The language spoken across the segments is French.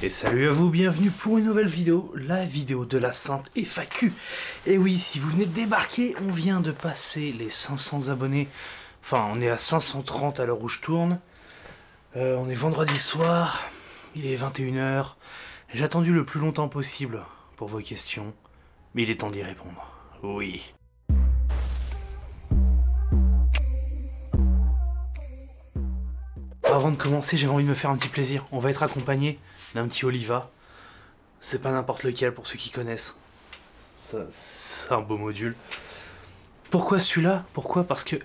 Et salut à vous, bienvenue pour une nouvelle vidéo, la vidéo de la Sainte FAQ. Et oui, si vous venez de débarquer, on vient de passer les 500 abonnés. Enfin, on est à 530 à l'heure où je tourne. On est vendredi soir, il est 21 h. J'ai attendu le plus longtemps possible pour vos questions, mais il est temps d'y répondre. Oui. Avant de commencer, j'avais envie de me faire un petit plaisir. On va être accompagné d'un petit Oliva. C'est pas n'importe lequel pour ceux qui connaissent. C'est un beau module. Pourquoi celui-là? Pourquoi? Parce que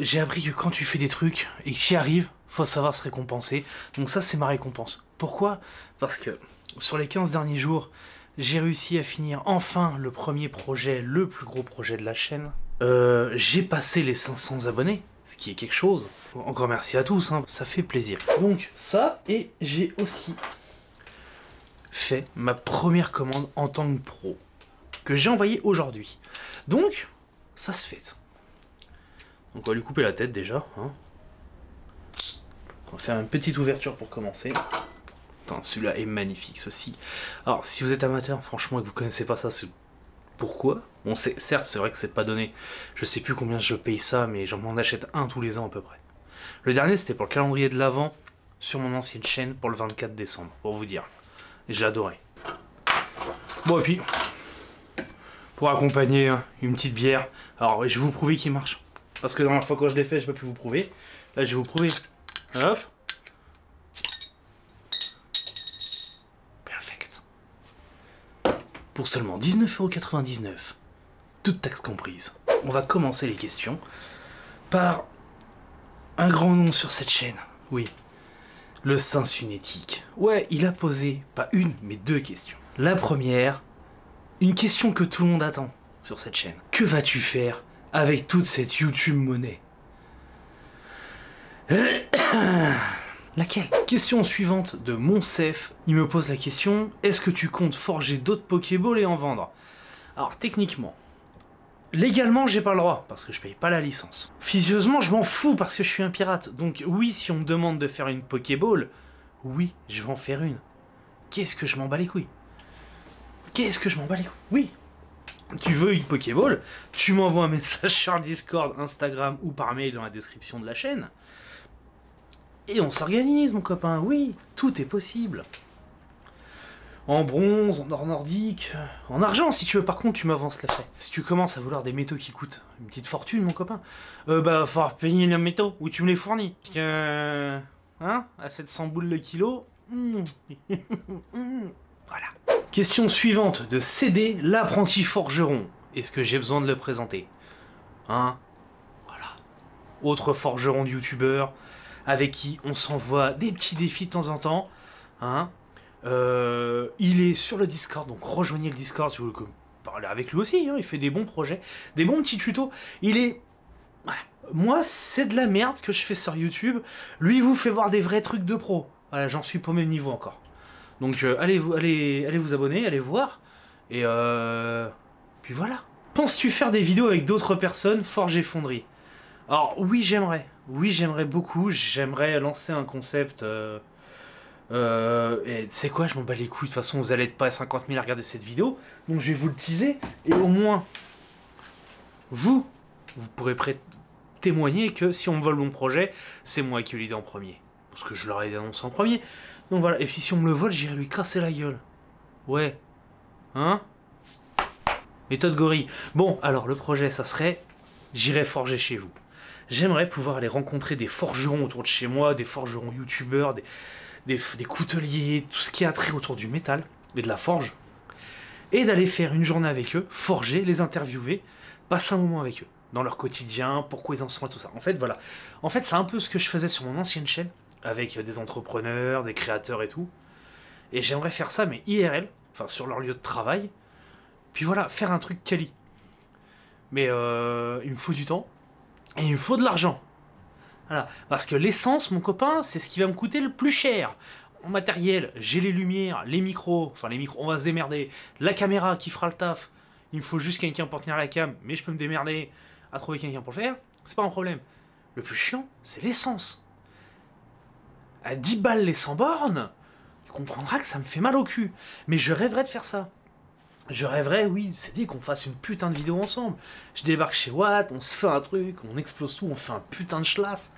j'ai appris que quand tu fais des trucs et que tu y arrives, faut savoir se récompenser. Donc ça, c'est ma récompense. Pourquoi? Parce que sur les 15 derniers jours, j'ai réussi à finir enfin le premier projet, le plus gros projet de la chaîne. J'ai passé les 500 abonnés. Ce qui est quelque chose. Encore merci à tous, hein, ça fait plaisir. Donc ça, et j'ai aussi fait ma première commande en tant que pro, que j'ai envoyée aujourd'hui. Donc, ça se fait. Donc on va lui couper la tête déjà. Hein. On va faire une petite ouverture pour commencer. Putain, celui-là est magnifique, ceci. Alors, si vous êtes amateur, franchement, et que vous connaissez pas ça, c'est... Pourquoi? Bon, certes, c'est vrai que c'est pas donné. Je sais plus combien je paye ça, mais j'en achète un tous les ans à peu près. Le dernier, c'était pour le calendrier de l'Avent sur mon ancienne chaîne pour le 24 décembre, pour vous dire. Et je l'adorais. Bon, et puis, pour accompagner une petite bière, alors je vais vous prouver qu'il marche. Parce que la dernière fois quand je l'ai fait, je n'ai pas pu vous prouver. Là, je vais vous prouver. Hop. Pour seulement 19,99 €, toute taxe comprise. On va commencer les questions par un grand nom sur cette chaîne. Oui, le Saint Sunétique. Ouais, il a posé pas une, mais deux questions. La première, une question que tout le monde attend sur cette chaîne. Que vas-tu faire avec toute cette YouTube monnaie? Laquelle? Question suivante de Monsef. Il me pose la question, est-ce que tu comptes forger d'autres Pokéballs et en vendre? Alors techniquement, légalement j'ai pas le droit, parce que je paye pas la licence. Physiousement je m'en fous parce que je suis un pirate. Donc oui, si on me demande de faire une Pokéball, oui, je vais en faire une. Qu'est-ce que je m'en bats les couilles? Qu'est-ce que je m'en bats les couilles? Oui. Tu veux une Pokéball, tu m'envoies un message sur Discord, Instagram ou par mail dans la description de la chaîne. Et on s'organise, mon copain, oui, tout est possible. En bronze, en or nordique, en argent, si tu veux. Par contre, tu m'avances les frais. Si tu commences à vouloir des métaux qui coûtent une petite fortune, mon copain, bah, falloir payer les métaux, ou tu me les fournis. Parce que, hein, à 700 boules le kilo, voilà. Question suivante de CD, l'apprenti forgeron. Est-ce que j'ai besoin de le présenter? Hein? Voilà. Autre forgeron de youtubeur, avec qui on s'envoie des petits défis de temps en temps. Hein. Il est sur le Discord, donc rejoignez le Discord si vous voulez parler avec lui aussi. Hein. Il fait des bons projets, des bons petits tutos. Il est... Voilà. Moi, c'est de la merde que je fais sur YouTube. Lui, il vous fait voir des vrais trucs de pro. Voilà, j'en suis pas au même niveau encore. Donc allez vous abonner, allez voir. Et puis voilà. Penses-tu faire des vidéos avec d'autres personnes, Forge et Fonderie? Alors oui, j'aimerais. Oui, j'aimerais beaucoup. J'aimerais lancer un concept. Et tu sais quoi, je m'en bats les couilles. De toute façon, vous allez être pas 50 000 à regarder cette vidéo. Donc je vais vous le teaser. Et au moins, vous pourrez témoigner que si on me vole mon projet, c'est moi qui ai eu l'idée en premier. Parce que je leur ai annoncé en premier. Donc voilà. Et puis si on me le vole, j'irai lui casser la gueule. Ouais. Hein? Méthode gorille. Bon, alors le projet, ça serait... J'irai forger chez vous. J'aimerais pouvoir aller rencontrer des forgerons autour de chez moi, des forgerons youtubeurs, des couteliers, tout ce qui a trait autour du métal et de la forge. Et d'aller faire une journée avec eux, forger, les interviewer, passer un moment avec eux, dans leur quotidien, pourquoi ils en sont et tout ça. En fait, voilà. En fait, c'est un peu ce que je faisais sur mon ancienne chaîne, avec des entrepreneurs, des créateurs et tout. Et j'aimerais faire ça, mais IRL, enfin sur leur lieu de travail. Puis voilà, faire un truc quali. Mais il me faut du temps. Et il me faut de l'argent. Voilà. Parce que l'essence, mon copain, c'est ce qui va me coûter le plus cher. En matériel, j'ai les lumières, les micros. Enfin, les micros, on va se démerder. La caméra qui fera le taf. Il me faut juste quelqu'un pour tenir la cam. Mais je peux me démerder à trouver quelqu'un pour le faire. C'est pas un problème. Le plus chiant, c'est l'essence. À 10 balles les 100 bornes, tu comprendras que ça me fait mal au cul. Mais je rêverais de faire ça. Je rêverais, oui, c'est dit qu'on fasse une putain de vidéo ensemble. Je débarque chez Watt, on se fait un truc, on explose tout, on fait un putain de schlass.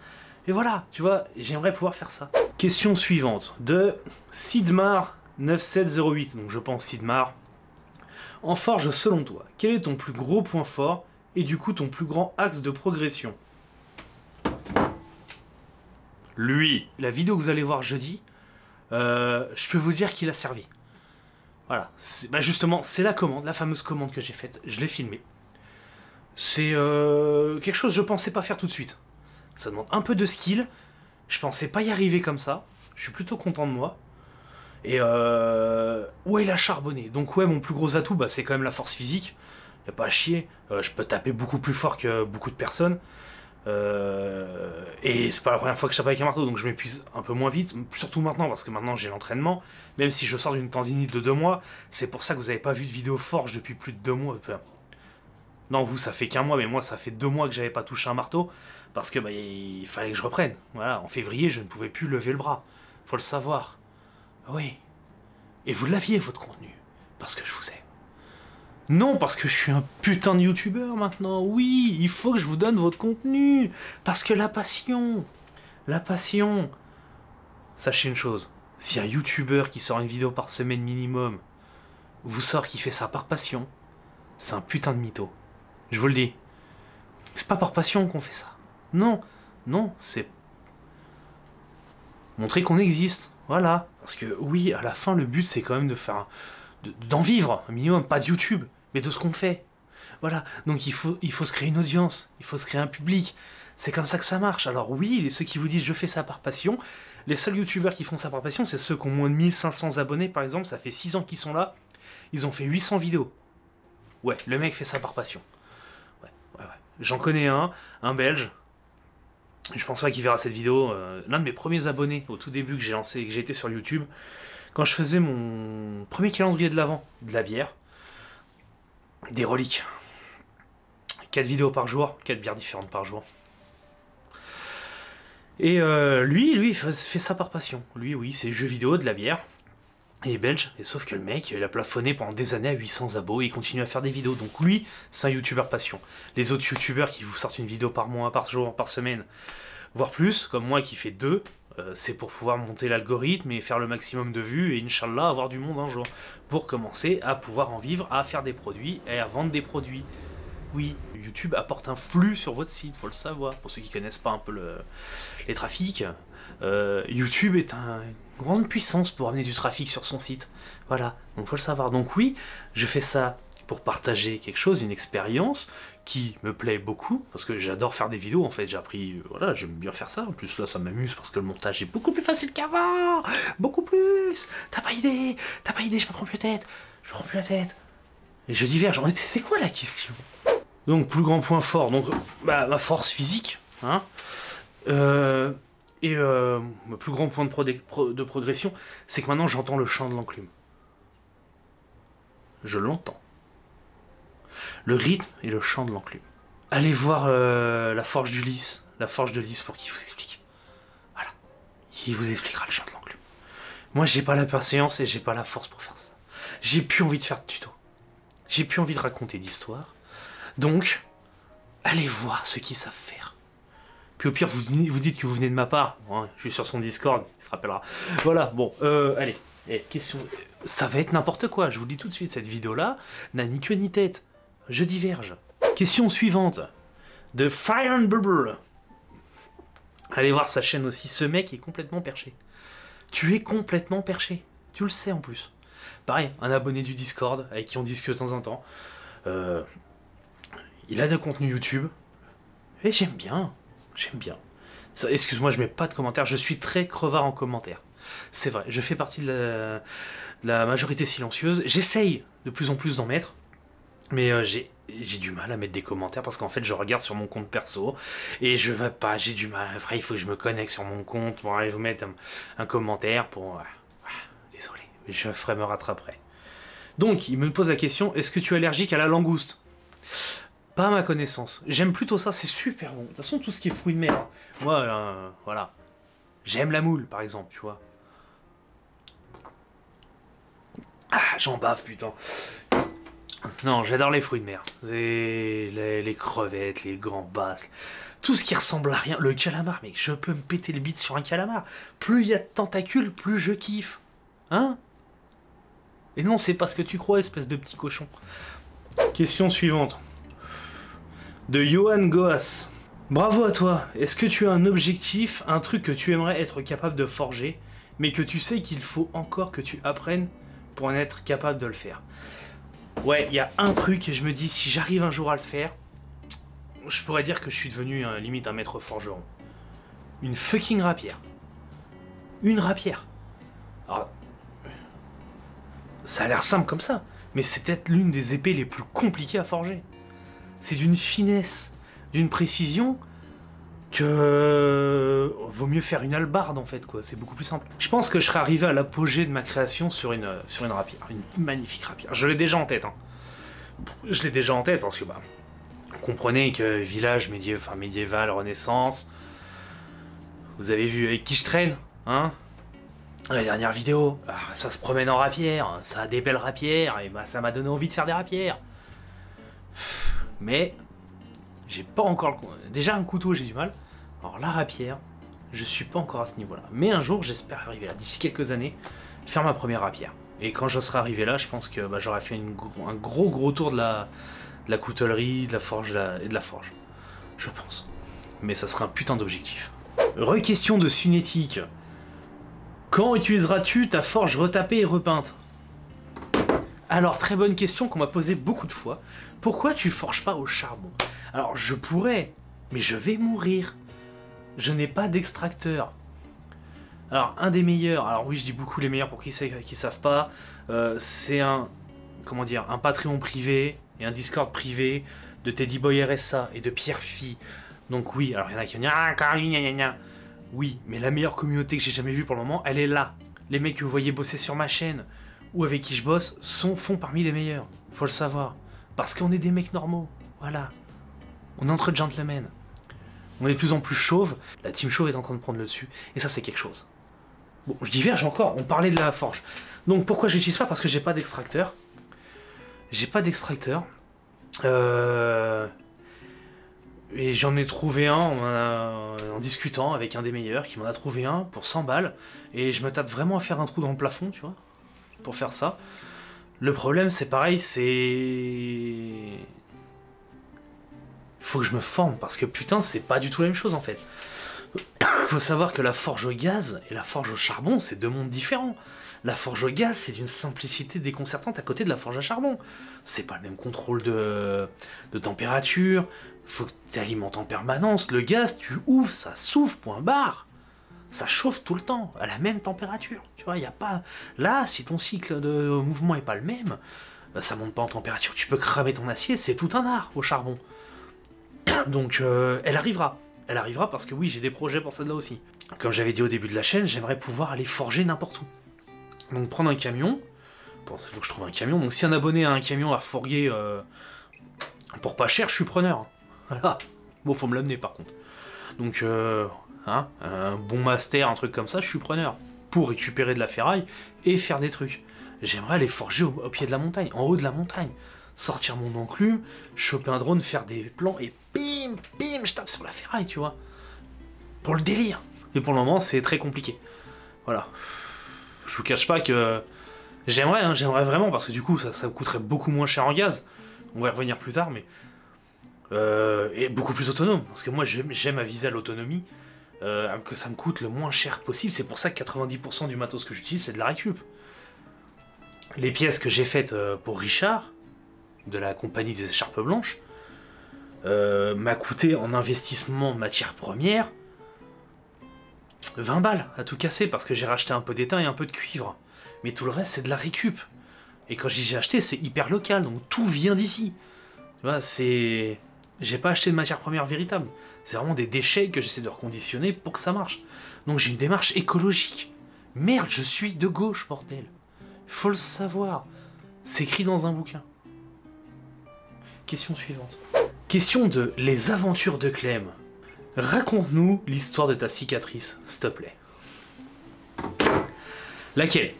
Et voilà, tu vois, j'aimerais pouvoir faire ça. Question suivante, de Sidmar9708, donc je pense Sidmar. En forge, selon toi, quel est ton plus gros point fort et du coup ton plus grand axe de progression? Lui, la vidéo que vous allez voir jeudi, je peux vous dire qu'il a servi. Voilà, bah justement, c'est la commande, la fameuse commande que j'ai faite, je l'ai filmée. C'est quelque chose que je pensais pas faire tout de suite. Ça demande un peu de skill, je pensais pas y arriver comme ça, je suis plutôt content de moi. Et ouais, il a charbonné, donc ouais, mon plus gros atout, bah, c'est quand même la force physique, y a pas à chier, je peux taper beaucoup plus fort que beaucoup de personnes. Et c'est pas la première fois que je tape avec un marteau, donc je m'épuise un peu moins vite, surtout maintenant, parce que maintenant j'ai l'entraînement, même si je sors d'une tendinite de 2 mois, c'est pour ça que vous avez pas vu de vidéo forge depuis plus de 2 mois. Non, vous, ça fait qu'un mois, mais moi, ça fait 2 mois que j'avais pas touché un marteau, parce que bah, il fallait que je reprenne. Voilà, en février, je ne pouvais plus lever le bras, faut le savoir. Oui. Et vous l'aviez, votre contenu, parce que je vous aime. Non, parce que je suis un putain de youtubeur maintenant. Oui, il faut que je vous donne votre contenu. Parce que la passion. Sachez une chose. Si un youtubeur qui sort une vidéo par semaine minimum vous sort qui fait ça par passion, c'est un putain de mytho. Je vous le dis. C'est pas par passion qu'on fait ça. Non, c'est montrer qu'on existe. Voilà. Parce que oui, à la fin, le but, c'est quand même de faire d'en vivre un minimum, pas de YouTube, mais de ce qu'on fait. Voilà, donc il faut se créer une audience, il faut se créer un public. C'est comme ça que ça marche. Alors oui, ceux qui vous disent je fais ça par passion, les seuls youtubeurs qui font ça par passion, c'est ceux qui ont moins de 1500 abonnés par exemple, ça fait 6 ans qu'ils sont là, ils ont fait 800 vidéos. Ouais, le mec fait ça par passion. Ouais. J'en connais un belge, je pense pas qu'il verra cette vidéo, l'un de mes premiers abonnés au tout début que j'ai lancé, que j'ai été sur YouTube, quand je faisais mon premier calendrier de l'Avent, de la bière, des reliques. 4 vidéos par jour, 4 bières différentes par jour. Et lui, il fait ça par passion. Lui, oui, c'est jeux vidéo, de la bière. Il est belge, et sauf que le mec, il a plafonné pendant des années à 800 abos, et il continue à faire des vidéos. Donc lui, c'est un youtubeur passion. Les autres youtubeurs qui vous sortent une vidéo par mois, par jour, par semaine, voire plus, comme moi qui fait 2, c'est pour pouvoir monter l'algorithme et faire le maximum de vues, et Inch'Allah avoir du monde un jour. Pour commencer à pouvoir en vivre, à faire des produits, et à vendre des produits. Oui, YouTube apporte un flux sur votre site, faut le savoir. Pour ceux qui connaissent pas un peu les trafics, YouTube est une grande puissance pour amener du trafic sur son site. Voilà, donc faut le savoir. Donc oui, je fais ça pour partager quelque chose, une expérience qui me plaît beaucoup, parce que j'adore faire des vidéos, en fait, j'ai appris, voilà, j'aime bien faire ça. En plus là, ça m'amuse parce que le montage est beaucoup plus facile qu'avant, beaucoup plus. T'as pas idée, je me prends plus la tête. Et je diverge, c'est quoi la question? Donc, plus grand point fort, donc bah, ma force physique, hein, et mon plus grand point de progression, c'est que maintenant j'entends le chant de l'enclume. Je l'entends. Le rythme et le chant de l'enclume. Allez voir la forge de Lys pour qu'il vous explique. Voilà. Il vous expliquera le chant de l'enclume. Moi, j'ai pas la patience et j'ai pas la force pour faire ça. J'ai plus envie de faire de tuto. J'ai plus envie de raconter d'histoire. Donc, allez voir ceux qui savent faire. Puis au pire, vous dites que vous venez de ma part. Hein, je suis sur son Discord, il se rappellera. Voilà, bon, allez. Question. Ça va être n'importe quoi, je vous le dis tout de suite. Cette vidéo-là n'a ni queue ni tête. Je diverge. Question suivante. De Fire and Bubble. Allez voir sa chaîne aussi. Ce mec est complètement perché. Tu es complètement perché. Tu le sais en plus. Pareil, un abonné du Discord avec qui on discute de temps en temps. Il a des contenus YouTube. Et j'aime bien. Excuse-moi, je mets pas de commentaires. Je suis très crevard en commentaires. C'est vrai, je fais partie de la majorité silencieuse. J'essaye de plus en plus d'en mettre. Mais j'ai du mal à mettre des commentaires parce qu'en fait je regarde sur mon compte perso et je vais pas, j'ai du mal. Après il faut que je me connecte sur mon compte pour aller vous mettre un commentaire pour... désolé, je ferai me rattraperai. Donc il me pose la question, est-ce que tu es allergique à la langouste? Pas à ma connaissance. J'aime plutôt ça, c'est super bon. De toute façon tout ce qui est fruits de mer, hein. Moi, voilà. J'aime la moule par exemple, tu vois. j'en bave, putain. Non, j'adore les fruits de mer. Les crevettes, les gambas, tout ce qui ressemble à rien. Le calamar, mec, je peux me péter le bide sur un calamar. Plus il y a de tentacules, plus je kiffe. Hein? Et non, c'est pas ce que tu crois, espèce de petit cochon. Question suivante. De Johan Goas. Bravo à toi. Est-ce que tu as un objectif, un truc que tu aimerais être capable de forger, mais que tu sais qu'il faut encore que tu apprennes pour en être capable de le faire? Ouais, il y a un truc et je me dis, si j'arrive un jour à le faire, je pourrais dire que je suis devenu limite un maître forgeron. Une fucking rapière. Une rapière. Alors, ça a l'air simple comme ça, mais c'est peut-être l'une des épées les plus compliquées à forger. C'est d'une finesse, d'une précision que vaut mieux faire une hallebarde en fait, quoi. C'est beaucoup plus simple. Je pense que je serais arrivé à l'apogée de ma création sur une rapière, une magnifique rapière. Je l'ai déjà en tête, hein. Je l'ai déjà en tête parce que bah, comprenez que village médiéval, Renaissance. Vous avez vu avec qui je traîne, hein? La dernière vidéo, ça se promène en rapière, ça a des belles rapières, et bah ça m'a donné envie de faire des rapières. Mais j'ai pas encore le... Déjà un couteau j'ai du mal. Alors la rapière, je suis pas encore à ce niveau-là. Mais un jour j'espère arriver là, d'ici quelques années, faire ma première rapière. Et quand je serai arrivé là, je pense que bah, j'aurai fait un gros tour de la coutellerie, de la forge et de la forge. Je pense. Mais ça sera un putain d'objectif. Re-question de Sunétique. Quand utiliseras-tu ta forge retapée et repeinte? Alors, très bonne question qu'on m'a posée beaucoup de fois. Pourquoi tu forges pas au charbon? Alors, je pourrais, mais je vais mourir. Je n'ai pas d'extracteur. Alors, un des meilleurs, alors oui, je dis beaucoup les meilleurs pour qui savent pas, c'est un Patreon privé et un Discord privé de Teddy Boy RSA et de Pierre Phi. Donc oui, alors il y en a qui vont dire oui, mais la meilleure communauté que j'ai jamais vue pour le moment, elle est là. Les mecs que vous voyez bosser sur ma chaîne ou avec qui je bosse font parmi les meilleurs. Faut le savoir. Parce qu'on est des mecs normaux. Voilà. On est entre gentlemen. On est de plus en plus chauve. La team chauve est en train de prendre le dessus. Et ça, c'est quelque chose. Bon, je diverge encore. On parlait de la forge. Donc pourquoi je l'utilise pas? Parce que j'ai pas d'extracteur. J'ai pas d'extracteur. Et j'en ai trouvé un en discutant avec un des meilleurs qui m'en a trouvé un pour 100 balles. Et je me tâte vraiment à faire un trou dans le plafond, tu vois, pour faire ça. Le problème, c'est pareil, c'est... Faut que je me forme, parce que putain, c'est pas du tout la même chose en fait. Faut savoir que la forge au gaz et la forge au charbon, c'est deux mondes différents. La forge au gaz, c'est d'une simplicité déconcertante à côté de la forge à charbon. C'est pas le même contrôle de température, faut que tu alimentes en permanence. Le gaz, tu ouvres, ça souffle, point barre. Ça chauffe tout le temps, à la même température. Tu vois, il n'y a pas... Là, si ton cycle de mouvement est pas le même, ça monte pas en température, tu peux cramer ton acier, c'est tout un art au charbon. Donc, elle arrivera. Elle arrivera parce que oui, j'ai des projets pour celle-là aussi. Comme j'avais dit au début de la chaîne, j'aimerais pouvoir aller forger n'importe où. Donc prendre un camion, bon, il faut que je trouve un camion, donc si un abonné a un camion à refourguer pour pas cher, je suis preneur. Voilà. Bon, faut me l'amener par contre. Donc, un bon master, un truc comme ça, je suis preneur. Pour récupérer de la ferraille et faire des trucs. J'aimerais aller forger au pied de la montagne, en haut de la montagne. Sortir mon enclume, choper un drone, faire des plans et bim, bim, je tape sur la ferraille, tu vois. Pour le délire. Et pour le moment, c'est très compliqué. Voilà. Je vous cache pas que j'aimerais, j'aimerais vraiment, parce que du coup, ça coûterait beaucoup moins cher en gaz. On va y revenir plus tard, mais... et beaucoup plus autonome, parce que moi, j'aime aviser à l'autonomie, que ça me coûte le moins cher possible. C'est pour ça que 90% du matos que j'utilise, c'est de la récup. Les pièces que j'ai faites pour Richard, de la compagnie des écharpes blanches, m'a coûté en investissement matière première 20 balles à tout casser, parce que j'ai racheté un peu d'étain et un peu de cuivre. Mais tout le reste, c'est de la récup. Et quand j'ai acheté, c'est hyper local, donc tout vient d'ici. Tu vois, c'est... J'ai pas acheté de matière première véritable. C'est vraiment des déchets que j'essaie de reconditionner pour que ça marche. Donc j'ai une démarche écologique. Merde, je suis de gauche, bordel. Faut le savoir. C'est écrit dans un bouquin. Question suivante. Question de Les Aventures de Clem. Raconte-nous l'histoire de ta cicatrice, s'il te plaît. Laquelle?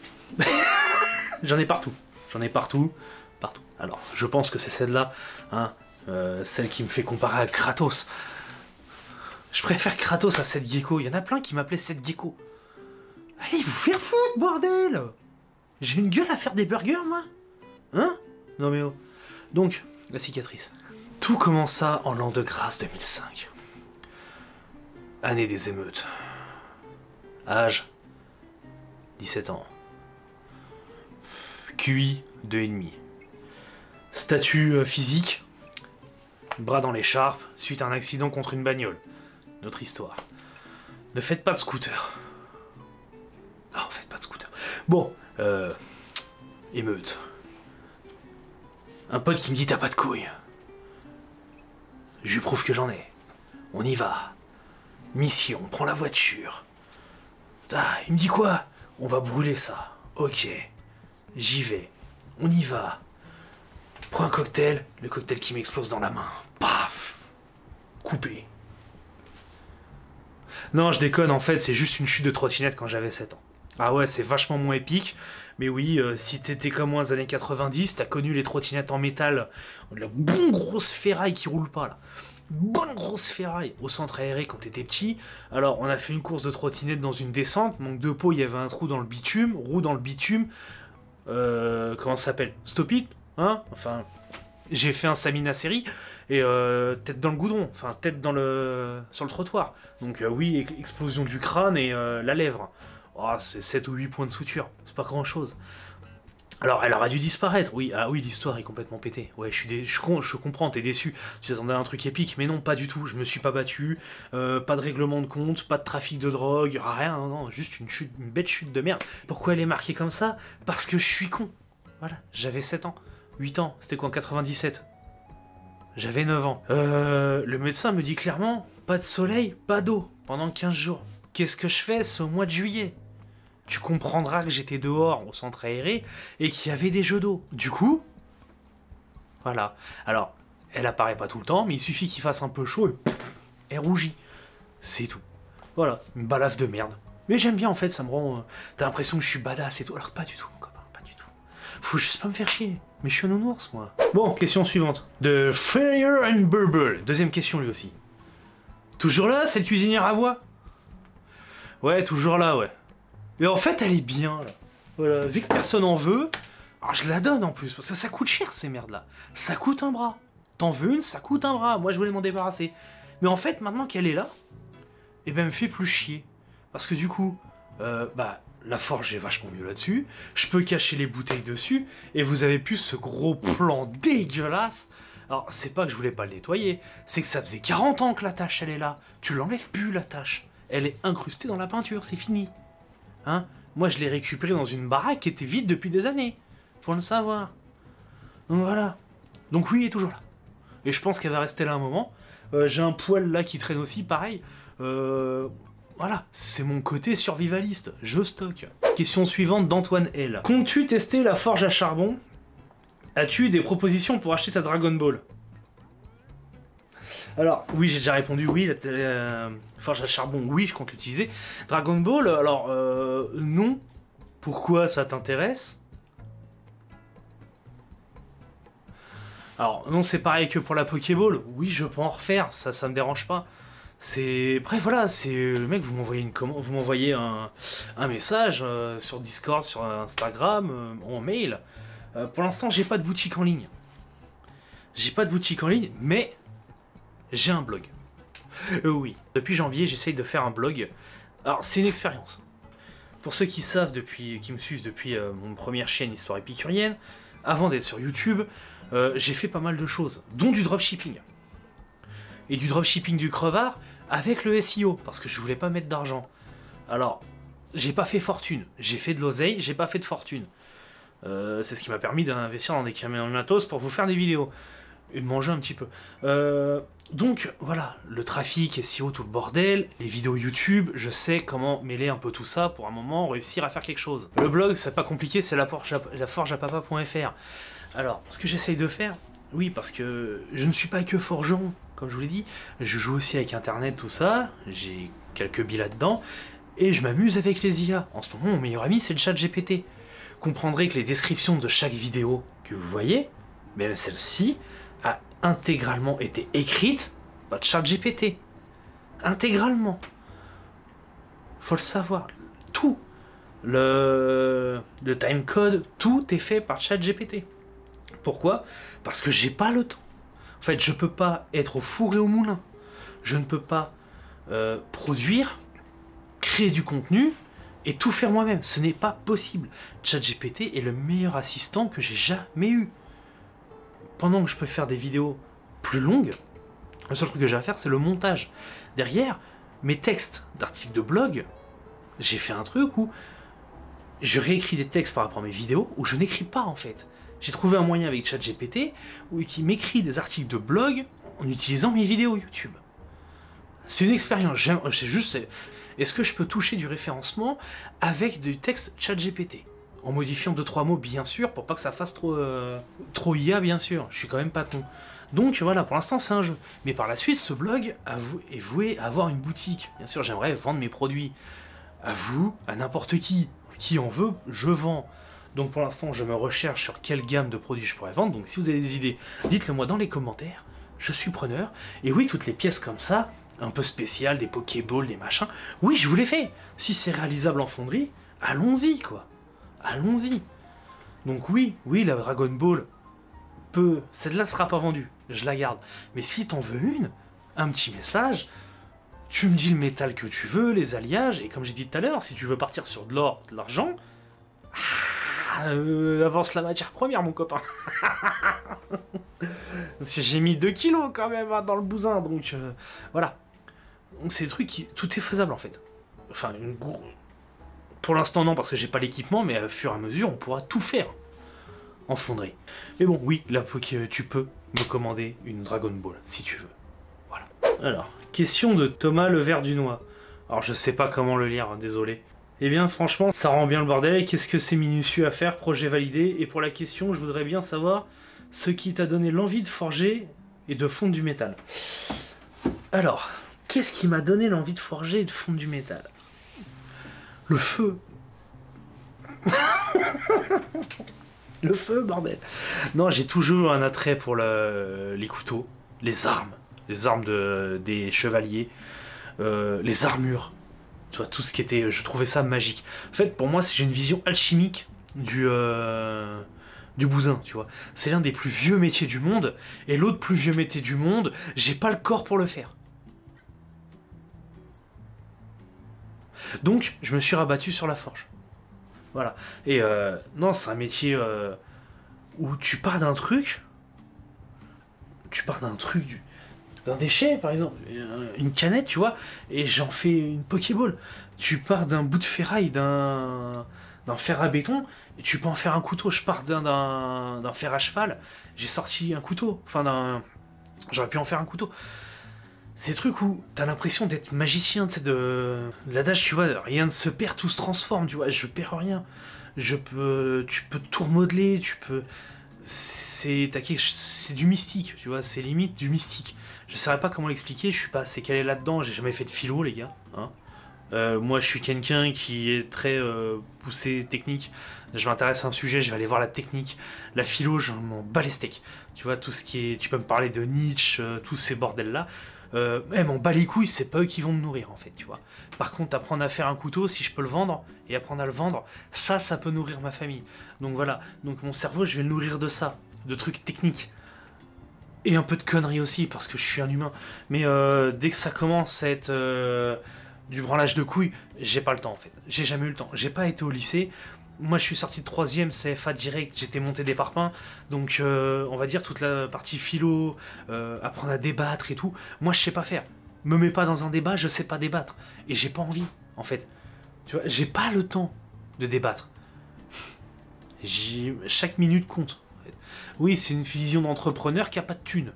J'en ai partout. J'en ai partout. Partout. Alors, je pense que c'est celle-là, hein, celle qui me fait comparer à Kratos. Je préfère Kratos à Seth Gecko. Il y en a plein qui m'appelaient Seth Gecko. Allez vous faire foutre, bordel! J'ai une gueule à faire des burgers, moi? Hein? Non mais oh. Donc, la cicatrice. Tout commença en l'an de grâce 2005. Année des émeutes. Âge 17 ans. QI 2,5. Statut physique. Bras dans l'écharpe, suite à un accident contre une bagnole. Notre histoire. Ne faites pas de scooter. Non, faites pas de scooter. Bon, émeute. Un pote qui me dit t'as pas de couilles. Je lui prouve que j'en ai. On y va. Mission, on prend la voiture. Ah, il me dit quoi? On va brûler ça. Ok. J'y vais. On y va. Prends un cocktail, le cocktail qui m'explose dans la main. Paf! Coupé. Non, je déconne, en fait, c'est juste une chute de trottinette quand j'avais 7 ans. Ah ouais, c'est vachement moins épique, mais oui, si t'étais comme moi aux années 90, t'as connu les trottinettes en métal, la bonne grosse ferraille qui roule pas, là. Bonne grosse ferraille au centre aéré quand t'étais petit. Alors, on a fait une course de trottinette dans une descente, manque de peau, il y avait un trou dans le bitume, roue dans le bitume, comment ça s'appelle? Stop it, hein? Enfin, j'ai fait un Samina série, et tête dans le goudron, enfin, tête dans sur le trottoir. Donc oui, explosion du crâne et la lèvre. Oh, c'est 7 ou 8 points de suture, c'est pas grand chose. Alors, elle aurait dû disparaître, oui, ah oui, l'histoire est complètement pétée. Ouais, je comprends, t'es déçu, tu t'attendais à un truc épique, mais non, pas du tout, je me suis pas battu, pas de règlement de compte, pas de trafic de drogue, rien, non, juste une bête chute de merde. Pourquoi elle est marquée comme ça? Parce que je suis con. Voilà, j'avais 7 ans, 8 ans, c'était quoi en 97? J'avais 9 ans. Le médecin me dit clairement, pas de soleil, pas d'eau, pendant 15 jours. Qu'est-ce que je fais? C'est au mois de juillet. Tu comprendras que j'étais dehors au centre aéré et qu'il y avait des jeux d'eau. Du coup, voilà. Alors, elle apparaît pas tout le temps, mais il suffit qu'il fasse un peu chaud et pouf, elle rougit. C'est tout. Voilà, une balafre de merde. Mais j'aime bien en fait, ça me rend... T'as l'impression que je suis badass et tout. Alors pas du tout, mon copain, pas du tout. Faut juste pas me faire chier. Mais je suis un nounours, moi. Bon, question suivante. De Fire and Burble. Deuxième question, lui aussi. Toujours là, cette cuisinière à voix? Ouais, toujours là, ouais. Mais en fait, elle est bien, là. Voilà, vu que personne en veut, alors je la donne en plus, parce que ça coûte cher, ces merdes-là. Ça coûte un bras. T'en veux une, ça coûte un bras. Moi, je voulais m'en débarrasser. Mais en fait, maintenant qu'elle est là, eh ben, elle me fait plus chier. Parce que du coup, la forge est vachement mieux là-dessus. Je peux cacher les bouteilles dessus. Et vous avez plus ce gros plan dégueulasse. Alors, c'est pas que je voulais pas le nettoyer. C'est que ça faisait 40 ans que la tâche, elle est là. Tu l'enlèves plus, la tâche. Elle est incrustée dans la peinture, c'est fini. Hein? Moi, je l'ai récupérée dans une baraque qui était vide depuis des années. Faut le savoir. Donc voilà. Donc oui, elle est toujours là. Et je pense qu'elle va rester là un moment. J'ai un poêle là qui traîne aussi, pareil. Voilà, c'est mon côté survivaliste. Je stocke. Question suivante d'Antoine L. Comptes-tu tester la forge à charbon? As-tu des propositions pour acheter ta Dragon Ball? Alors, oui, j'ai déjà répondu oui, la forge à charbon, oui, je compte l'utiliser. Dragon Ball, alors, non. Pourquoi ça t'intéresse? Alors, non, c'est pareil que pour la Pokéball. Oui, je peux en refaire, ça me dérange pas. C'est... Après, voilà, c'est... Le mec, vous m'envoyez un message sur Discord, sur Instagram, en mail. Pour l'instant, j'ai pas de boutique en ligne. J'ai pas de boutique en ligne, mais... j'ai un blog. Oui, depuis janvier, j'essaye de faire un blog. Alors, c'est une expérience. Pour ceux qui savent, qui me suivent depuis mon première chaîne Histoire Épicurienne, avant d'être sur YouTube, j'ai fait pas mal de choses, dont du dropshipping. Et du dropshipping du crevard avec le SEO, parce que je voulais pas mettre d'argent. Alors, j'ai pas fait fortune. J'ai fait de l'oseille, j'ai pas fait de fortune. C'est ce qui m'a permis d'investir dans des camions de matos pour vous faire des vidéos. Et de manger un petit peu. Donc voilà, le trafic, SEO, tout le bordel, les vidéos YouTube, je sais comment mêler un peu tout ça pour un moment réussir à faire quelque chose. Le blog, c'est pas compliqué, c'est laforgeapapa.fr. Alors, ce que j'essaye de faire, oui, parce que je ne suis pas que forgeron, comme je vous l'ai dit, je joue aussi avec Internet, tout ça, j'ai quelques billes là-dedans, et je m'amuse avec les IA. En ce moment, mon meilleur ami, c'est le chat GPT. comprendrez que les descriptions de chaque vidéo que vous voyez, même celle-ci, a intégralement été écrite par ChatGPT. Intégralement. Faut le savoir. Tout. Le timecode, tout est fait par ChatGPT. Pourquoi? Parce que j'ai pas le temps. En fait, je peux pas être au four et au moulin. Je ne peux pas produire, créer du contenu et tout faire moi-même. Ce n'est pas possible. ChatGPT est le meilleur assistant que j'ai jamais eu. Pendant que je peux faire des vidéos plus longues, le seul truc que j'ai à faire, c'est le montage. Derrière, mes textes d'articles de blog, j'ai fait un truc où je réécris des textes par rapport à mes vidéos, où je n'écris pas en fait. J'ai trouvé un moyen avec ChatGPT qui m'écrit des articles de blog en utilisant mes vidéos YouTube. C'est une expérience. C'est juste, est-ce que je peux toucher du référencement avec du texte ChatGPT? En modifiant 2-3 mots, bien sûr, pour pas que ça fasse trop IA, bien sûr. Je suis quand même pas con. Donc voilà, pour l'instant, c'est un jeu. Mais par la suite, ce blog est voué à avoir une boutique. Bien sûr, j'aimerais vendre mes produits. À vous, à n'importe qui. Qui en veut, je vends. Donc pour l'instant, je me recherche sur quelle gamme de produits je pourrais vendre. Donc si vous avez des idées, dites-le moi dans les commentaires. Je suis preneur. Et oui, toutes les pièces comme ça, un peu spéciales, des Pokéballs, des machins, oui, je vous les fais. Si c'est réalisable en fonderie, allons-y, quoi. Allons-y. Donc oui, la Dragon Ball celle-là sera pas vendue, je la garde. Mais si t'en veux une, un petit message, tu me dis le métal que tu veux, les alliages, et comme j'ai dit tout à l'heure, si tu veux partir sur de l'or, de l'argent, avance la matière première, mon copain. Parce que j'ai mis 2 kilos quand même dans le bousin, donc voilà. C'est des trucs qui... Tout est faisable en fait. Enfin, pour l'instant non, parce que j'ai pas l'équipement, mais à fur et à mesure, on pourra tout faire en fonderie. Mais bon, oui, là, tu peux me commander une Dragon Ball, si tu veux. Voilà. Alors, question de Thomas Le Ver du Noix. Alors, je sais pas comment le lire, hein, désolé. Eh bien, franchement, ça rend bien le bordel. Qu'est-ce que c'est minutieux à faire? Projet validé. Et pour la question, je voudrais bien savoir ce qui t'a donné l'envie de forger et de fondre du métal. Alors, qu'est-ce qui m'a donné l'envie de forger et de fondre du métal? Le feu. Le feu, bordel. Non, j'ai toujours un attrait pour les couteaux, les armes des chevaliers, les armures. Tu vois, tout ce qui était... Je trouvais ça magique. En fait, pour moi, j'ai une vision alchimique du bousin, tu vois. C'est l'un des plus vieux métiers du monde, et l'autre plus vieux métier du monde, j'ai pas le corps pour le faire. Donc, je me suis rabattu sur la forge. Voilà. Et non, c'est un métier où tu pars d'un truc... d'un déchet, par exemple, une canette, tu vois, et j'en fais une Pokéball. Tu pars d'un bout de ferraille, d'un fer à béton, et tu peux en faire un couteau. Je pars d'un fer à cheval, j'ai sorti un couteau. Enfin, j'aurais pu en faire un couteau. Ces trucs où t'as l'impression d'être magicien, tu sais, de l'adage, tu vois, rien ne se perd, tout se transforme, tu vois, je perds rien. Tu peux tout remodeler, tu peux... C'est du mystique, tu vois, c'est limite du mystique. Je saurais pas comment l'expliquer, je suis pas assez calé là-dedans, j'ai jamais fait de philo, les gars. Hein. Moi, je suis quelqu'un qui est très poussé technique. Je m'intéresse à un sujet, je vais aller voir la technique. La philo, je m'en bats les steaks. Tu vois, tout ce qui est... Tu peux me parler de Nietzsche, tous ces bordels-là. M'en bats les couilles, c'est pas eux qui vont me nourrir, en fait, tu vois. Par contre, apprendre à faire un couteau, si je peux le vendre, et apprendre à le vendre, ça peut nourrir ma famille. Donc voilà, donc mon cerveau, je vais le nourrir de ça, de trucs techniques. Et un peu de conneries aussi, parce que je suis un humain. Mais dès que ça commence à être du branlage de couilles, j'ai pas le temps, en fait. J'ai jamais eu le temps. J'ai pas été au lycée. Moi, je suis sorti de 3ème CFA direct, j'étais monté des parpaings, donc on va dire toute la partie philo, apprendre à débattre et tout, moi je sais pas faire. Me mets pas dans un débat, je sais pas débattre. Et j'ai pas envie, en fait. Tu vois, j'ai pas le temps de débattre. Chaque minute compte. En fait. Oui, c'est une vision d'entrepreneur qui a pas de thune.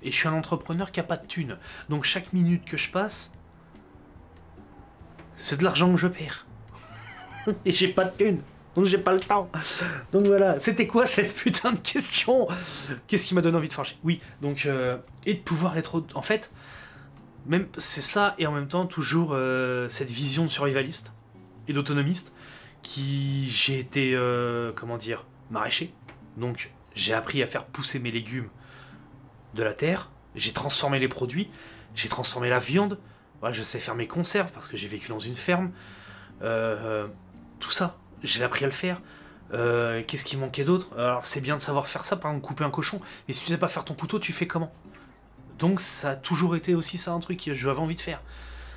Et je suis un entrepreneur qui a pas de thune. Donc chaque minute que je passe, c'est de l'argent que je perds. Et j'ai pas de thune, donc j'ai pas le temps. Donc voilà, c'était quoi cette putain de question? Qu'est-ce qui m'a donné envie de forger? Oui, donc, et de pouvoir être... En fait, même c'est ça, et en même temps, toujours cette vision de survivaliste et d'autonomiste J'ai été, comment dire, maraîcher. Donc j'ai appris à faire pousser mes légumes de la terre, j'ai transformé les produits, j'ai transformé la viande, ouais, je sais faire mes conserves parce que j'ai vécu dans une ferme, tout ça, j'ai appris à le faire. Qu'est-ce qui manquait d'autre? Alors c'est bien de savoir faire ça, par exemple couper un cochon, mais si tu sais pas faire ton couteau, tu fais comment? Donc ça a toujours été aussi ça un truc que j'avais envie de faire.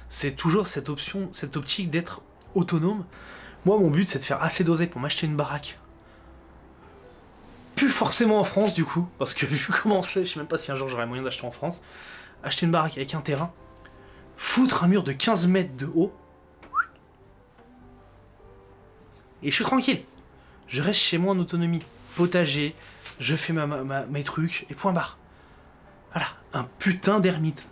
C'est toujours cette option, cette optique d'être autonome. Moi mon but c'est de faire assez d'oseille pour m'acheter une baraque. Plus forcément en France du coup, parce que vu comment c'est, je sais même pas si un jour j'aurai moyen d'acheter en France. Acheter une baraque avec un terrain, foutre un mur de 15 mètres de haut, et je suis tranquille. Je reste chez moi en autonomie. Potager, je fais mes trucs, et point barre. Voilà, un putain d'ermite.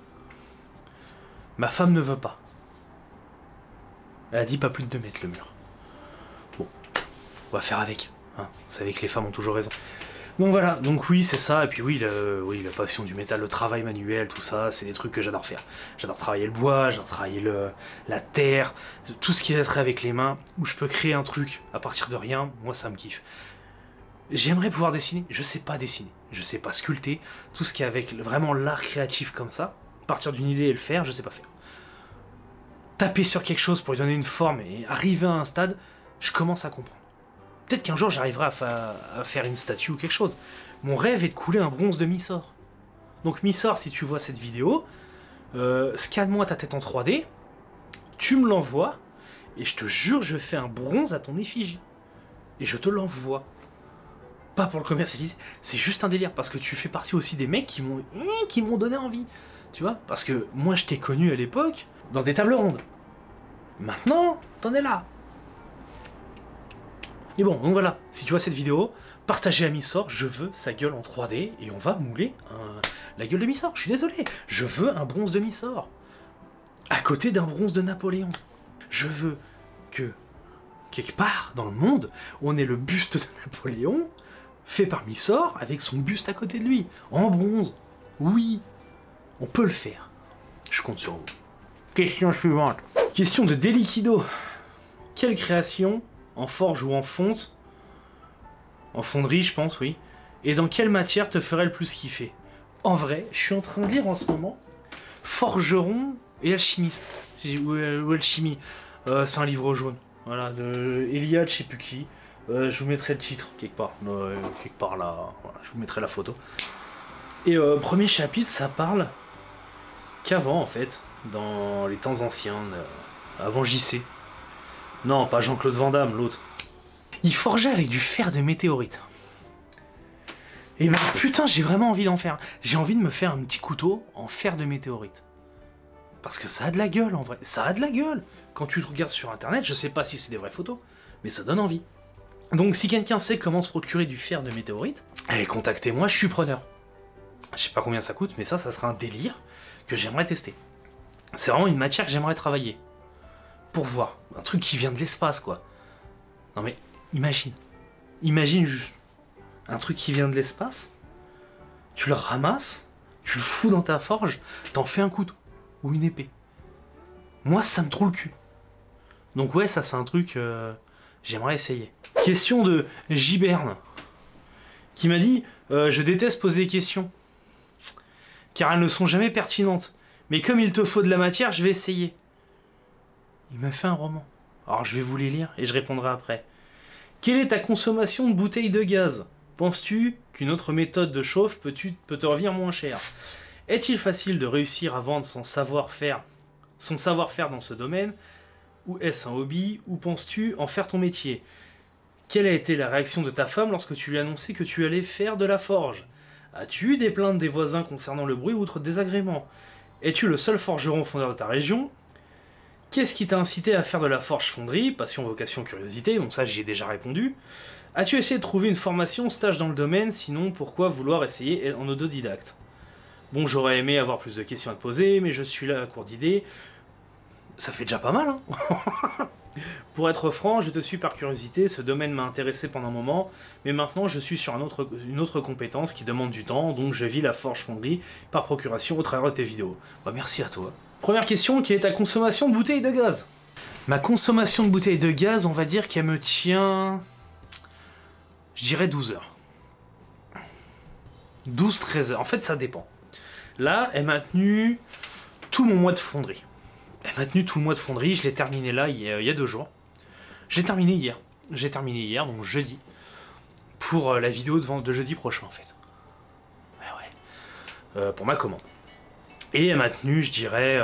Ma femme ne veut pas. Elle a dit pas plus de 2 mètres le mur. Bon, on va faire avec. Hein. Vous savez que les femmes ont toujours raison. Donc voilà, donc oui c'est ça, et puis oui, la passion du métal, le travail manuel, tout ça, c'est des trucs que j'adore faire. J'adore travailler le bois, j'adore travailler la terre, tout ce qui est trait avec les mains, où je peux créer un truc à partir de rien, moi ça me kiffe. J'aimerais pouvoir dessiner, je sais pas dessiner, je sais pas sculpter, tout ce qui est avec vraiment l'art créatif comme ça, partir d'une idée et le faire, je sais pas faire. Taper sur quelque chose pour lui donner une forme et arriver à un stade, je commence à comprendre. Peut-être qu'un jour j'arriverai à faire une statue ou quelque chose. Mon rêve est de couler un bronze de Missor. Donc Missor, si tu vois cette vidéo, scanne-moi ta tête en 3D, tu me l'envoies, et je te jure, je fais un bronze à ton effigie. Et je te l'envoie. Pas pour le commercialiser, c'est juste un délire, parce que tu fais partie aussi des mecs qui m'ont donné envie. Tu vois? Parce que moi je t'ai connu à l'époque dans des tables rondes. Maintenant, t'en es là. Et bon, donc voilà, si tu vois cette vidéo, partagez à Missor, je veux sa gueule en 3D, et on va mouler la gueule de Missor, je suis désolé. Je veux un bronze de Missor, à côté d'un bronze de Napoléon. Je veux que, quelque part dans le monde, on ait le buste de Napoléon, fait par Missor, avec son buste à côté de lui, en bronze. Oui, on peut le faire. Je compte sur vous. Question suivante. Question de Deliquido. Quelle création, en forge ou en fonte, en fonderie je pense, oui, et dans quelle matière te ferait le plus kiffer? En vrai, je suis en train de lire en ce moment Forgeron et alchimiste, ou alchimie, c'est un livre jaune, voilà, de Eliade, je sais plus qui, je vous mettrai le titre quelque part là, voilà, je vous mettrai la photo. Et premier chapitre, ça parle qu'avant en fait, dans les temps anciens, avant JC. Non, pas Jean-Claude Van Damme, l'autre. Il forgeait avec du fer de météorite. Et ben putain, j'ai vraiment envie d'en faire. J'ai envie de me faire un petit couteau en fer de météorite. Parce que ça a de la gueule en vrai. Ça a de la gueule. Quand tu te regardes sur internet, je sais pas si c'est des vraies photos, mais ça donne envie. Donc si quelqu'un sait comment se procurer du fer de météorite, allez, contactez-moi, je suis preneur. Je sais pas combien ça coûte, mais ça sera un délire que j'aimerais tester. C'est vraiment une matière que j'aimerais travailler. Pour voir. Un truc qui vient de l'espace, quoi. Non mais, imagine. Imagine juste un truc qui vient de l'espace, tu le ramasses, tu le fous dans ta forge, t'en fais un couteau. Ou une épée. Moi, ça me trouve le cul. Donc ouais, ça c'est un truc... j'aimerais essayer. Question de Giberne. Qui m'a dit, je déteste poser des questions. Car elles ne sont jamais pertinentes. Mais comme il te faut de la matière, je vais essayer. Il m'a fait un roman. Alors je vais vous les lire et je répondrai après. Quelle est ta consommation de bouteilles de gaz? Penses-tu qu'une autre méthode de chauffe peut te revenir moins cher? Est-il facile de réussir à vendre son savoir-faire dans ce domaine? Ou est-ce un hobby? Ou penses-tu en faire ton métier? Quelle a été la réaction de ta femme lorsque tu lui as annoncé que tu allais faire de la forge? As-tu eu des plaintes des voisins concernant le bruit ou autres désagréments? Es-tu le seul forgeron fondeur de ta région? Qu'est-ce qui t'a incité à faire de la forge-fonderie? Passion, vocation, curiosité, donc ça j'y ai déjà répondu. As-tu essayé de trouver une formation, stage dans le domaine? Sinon, pourquoi vouloir essayer en autodidacte? Bon, j'aurais aimé avoir plus de questions à te poser, mais je suis là à court d'idées. Ça fait déjà pas mal, hein. Pour être franc, je te suis par curiosité, ce domaine m'a intéressé pendant un moment, mais maintenant je suis sur une autre compétence qui demande du temps, donc je vis la forge-fonderie par procuration au travers de tes vidéos. Bah merci à toi. Première question, quelle est ta consommation de bouteilles de gaz? Ma consommation de bouteilles de gaz, on va dire qu'elle me tient... Je dirais 12 heures. 12-13 heures. En fait, ça dépend. Là, elle m'a tenu tout mon mois de fonderie. Elle m'a tenu tout le mois de fonderie. Je l'ai terminé là, il y a 2 jours. J'ai terminé hier. J'ai terminé hier, donc jeudi. Pour la vidéo de jeudi prochain, en fait. Ouais. Pour ma commande. Et elle m'a tenu, je dirais,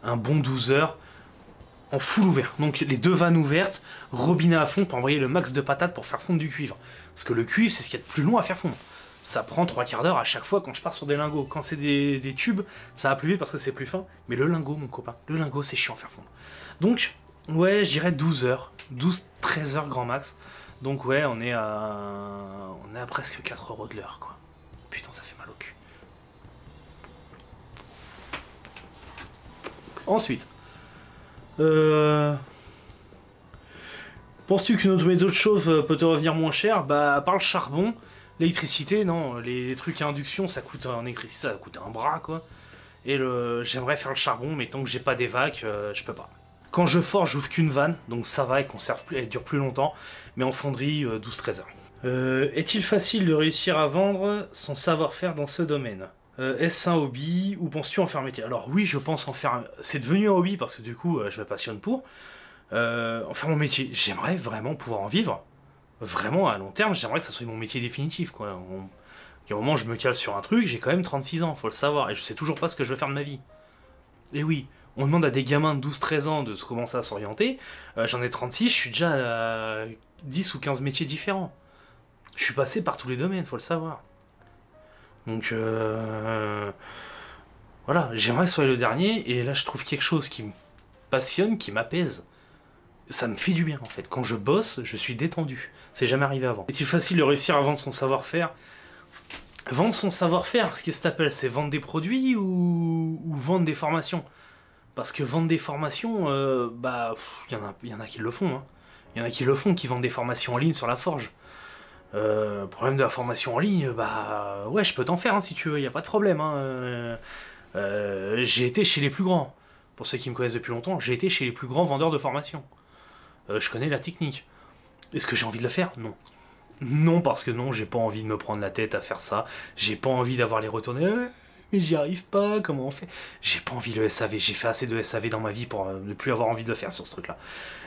un bon 12 heures en full ouvert. Donc les 2 vannes ouvertes, robinet à fond pour envoyer le max de patates pour faire fondre du cuivre. Parce que le cuivre, c'est ce qu'il y a de plus long à faire fondre. Ça prend 3/4 d'heure à chaque fois quand je pars sur des lingots. Quand c'est des tubes, ça va plus vite parce que c'est plus fin. Mais le lingot, mon copain, le lingot, c'est chiant à faire fondre. Donc, ouais, je dirais 12 heures. 12-13 heures grand max. Donc ouais, on est à presque 4 € de l'heure, quoi. Putain, ça fait mal au cul. Ensuite, penses-tu qu'une autre méthode de chauffe peut te revenir moins cher? Bah, par le charbon, l'électricité, non. Les trucs à induction, ça coûte en électricité, ça coûte un bras, quoi. Et j'aimerais faire le charbon, mais tant que j'ai pas des vacs, je peux pas. Quand je forge, j'ouvre qu'une vanne, donc ça va, elle dure plus longtemps. Mais en fonderie, 12-13 heures. Est-il facile de réussir à vendre son savoir-faire dans ce domaine? Est-ce un hobby ou penses-tu en faire un métier? Alors oui, je pense en faire... C'est devenu un hobby parce que du coup, je me passionne pour. En faire mon métier, j'aimerais vraiment pouvoir en vivre. Vraiment, à long terme, j'aimerais que ça soit mon métier définitif, quoi. À un moment, je me cale sur un truc, j'ai quand même 36 ans, faut le savoir, et je sais toujours pas ce que je veux faire de ma vie. Et oui, on demande à des gamins de 12-13 ans de commencer à s'orienter. J'en ai 36, je suis déjà à 10 ou 15 métiers différents. Je suis passé par tous les domaines, faut le savoir. Donc, voilà, j'aimerais que ce soit le dernier, et là je trouve quelque chose qui me passionne, qui m'apaise. Ça me fait du bien en fait. Quand je bosse, je suis détendu. C'est jamais arrivé avant. Est-il facile de réussir à vendre son savoir-faire? Vendre son savoir-faire, qu'est-ce que t'appelles? C'est vendre des produits ou vendre des formations? Parce que vendre des formations, y en a qui le font. Hein. Y en a qui le font, qui vendent des formations en ligne sur la forge. Problème de la formation en ligne, bah ouais, je peux t'en faire hein, si tu veux, y a pas de problème. Hein. J'ai été chez les plus grands. Pour ceux qui me connaissent depuis longtemps, j'ai été chez les plus grands vendeurs de formations. Je connais la technique. Est-ce que j'ai envie de le faire? Non. Non, parce que non, j'ai pas envie de me prendre la tête à faire ça. J'ai pas envie d'avoir les retournés. Mais j'y arrive pas, comment on fait? J'ai pas envie le SAV, j'ai fait assez de SAV dans ma vie pour ne plus avoir envie de le faire sur ce truc-là.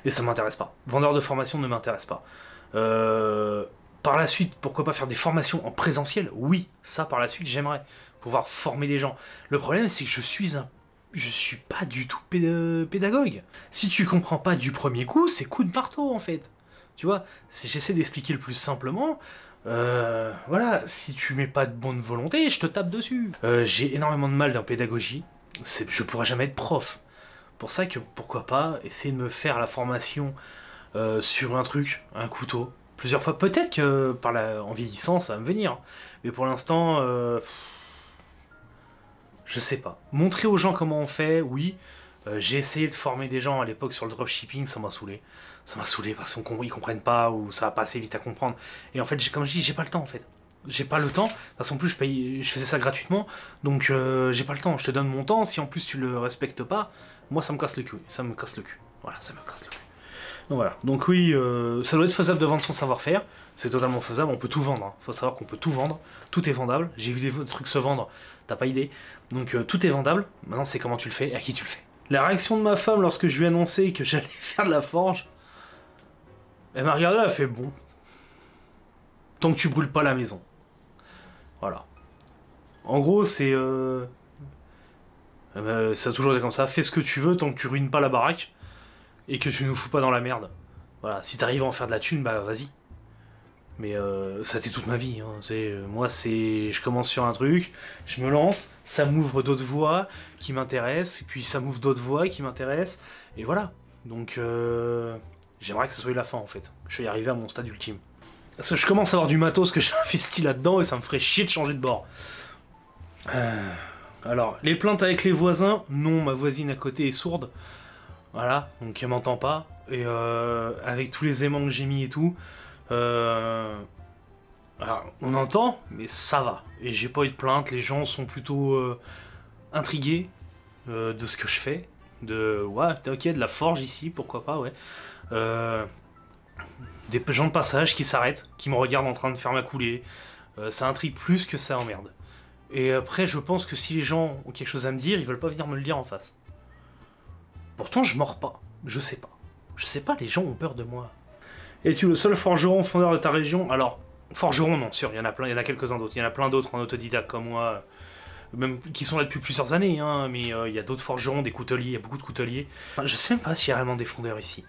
Et ça m'intéresse pas. Vendeur de formation ne m'intéresse pas. Par la suite, pourquoi pas faire des formations en présentiel? Oui, ça par la suite j'aimerais. Pouvoir former des gens. Le problème c'est que je suis pas du tout pédagogue. Si tu comprends pas du premier coup, c'est coup de marteau en fait. Tu vois, si j'essaie d'expliquer le plus simplement, voilà, si tu mets pas de bonne volonté, je te tape dessus. J'ai énormément de mal dans pédagogie, je pourrais jamais être prof. Pour ça que pourquoi pas essayer de me faire la formation sur un truc, un couteau, plusieurs fois. Peut-être que en vieillissant ça va me venir, mais pour l'instant, je sais pas. Montrer aux gens comment on fait, oui. J'ai essayé de former des gens à l'époque sur le dropshipping, ça m'a saoulé. Ça m'a saoulé parce qu'ils comprennent pas ou ça va pas assez vite à comprendre. Et en fait, comme je dis, j'ai pas le temps en fait. J'ai pas le temps, parce qu'en plus je faisais ça gratuitement, donc j'ai pas le temps. Je te donne mon temps, si en plus tu le respectes pas, moi ça me casse le cul. Ça me casse le cul. Voilà, ça me casse le cul. Donc voilà. Donc oui, ça doit être faisable de vendre son savoir-faire. C'est totalement faisable, on peut tout vendre. Hein. Faut savoir qu'on peut tout vendre. Tout est vendable. J'ai vu des trucs se vendre, t'as pas idée. Donc tout est vendable. Maintenant c'est comment tu le fais et à qui tu le fais. La réaction de ma femme lorsque je lui ai annoncé que j'allais faire de la forge, elle m'a regardé, elle a fait bon. Tant que tu brûles pas la maison. Voilà. En gros, c'est... ça a toujours été comme ça. Fais ce que tu veux tant que tu ruines pas la baraque et que tu nous fous pas dans la merde. Voilà. Si t'arrives à en faire de la thune, bah vas-y. Mais ça a été toute ma vie. Hein. Moi, je commence sur un truc, je me lance, ça m'ouvre d'autres voies qui m'intéressent, et puis ça m'ouvre d'autres voies qui m'intéressent, et voilà. Donc, j'aimerais que ça soit la fin, en fait. Que je sois arrivé à mon stade ultime. Parce que je commence à avoir du matos que j'ai investi là-dedans, et ça me ferait chier de changer de bord. Alors, les plaintes avec les voisins, non, ma voisine à côté est sourde. Voilà, donc elle m'entend pas. Et avec tous les aimants que j'ai mis et tout... Alors, on entend, mais ça va. Et j'ai pas eu de plainte, les gens sont plutôt intrigués de ce que je fais. Ouais, ok, de la forge ici, pourquoi pas, ouais. Des gens de passage qui s'arrêtent, qui me regardent en train de faire ma coulée. Ça intrigue plus que ça emmerde. Et après, je pense que si les gens ont quelque chose à me dire, ils veulent pas venir me le dire en face. Pourtant, je mords pas. Je sais pas. Je sais pas, les gens ont peur de moi. Es-tu le seul forgeron fondeur de ta région? Alors, forgeron, non, sûr, il y en a plein, il y en a quelques-uns d'autres. Il y en a plein d'autres en autodidacte comme moi, même qui sont là depuis plusieurs années, hein, mais il y a d'autres forgerons, des couteliers, il y a beaucoup de couteliers. Enfin, je sais même pas s'il y a réellement des fondeurs ici.